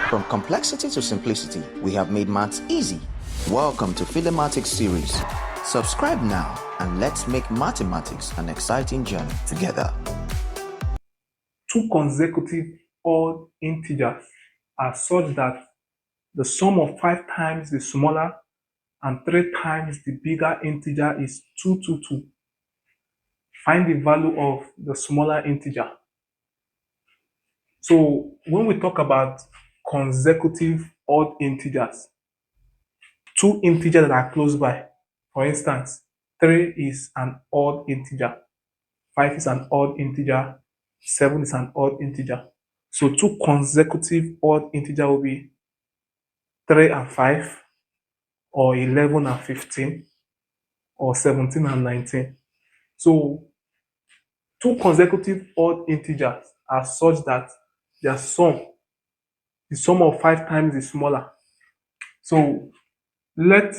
From complexity to simplicity, we have made maths easy. Welcome to Philemathics series. Subscribe now and let's make mathematics an exciting journey together. Two consecutive odd integers are such that the sum of 5 times the smaller and 3 times the bigger integer is 222. Find the value of the smaller integer. So when we talk about consecutive odd integers, two integers that are close by, for instance, 3 is an odd integer, 5 is an odd integer, 7 is an odd integer. So two consecutive odd integer will be 3 and 5, or 11 and 15, or 17 and 19. So two consecutive odd integers are such that their sum, the sum of 5 times is smaller. So let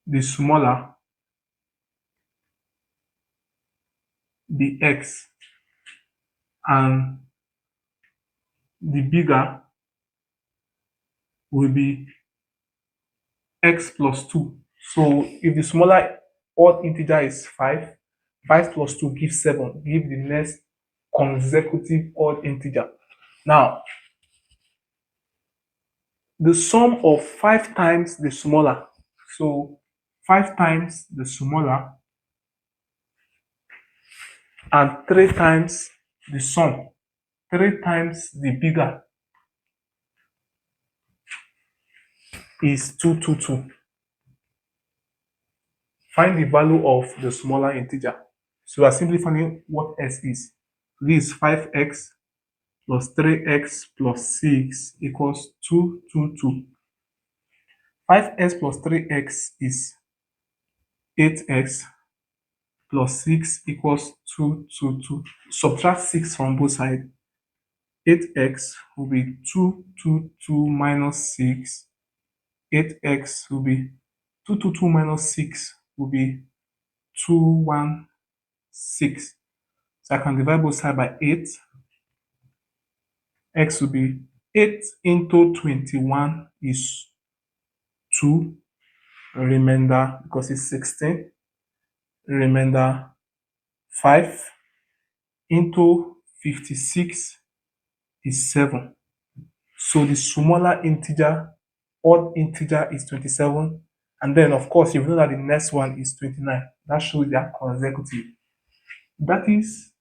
the smaller be x and the bigger will be x plus 2. So if the smaller odd integer is 5, 5 plus 2 gives 7, give the next consecutive odd integer. Now, the sum of 5 times the smaller, so 5 times the smaller and 3 times the sum, 3 times the bigger is 222. Find the value of the smaller integer. So we are simply finding what x is. This is 5x plus 3x plus 6 equals 222. 5x plus 3x is 8x plus 6 equals 222. Subtract 6 from both sides. 8x will be 222 minus 6. 8x will be 222 minus 6 will be 216. So I can divide both sides by 8. X will be 8 into 21 is 2. Remainder, because it's 16. Remainder 5 into 56 is 7. So the smaller integer, odd integer, is 27. And then, of course, you know that the next one is 29. That shows they are consecutive. That is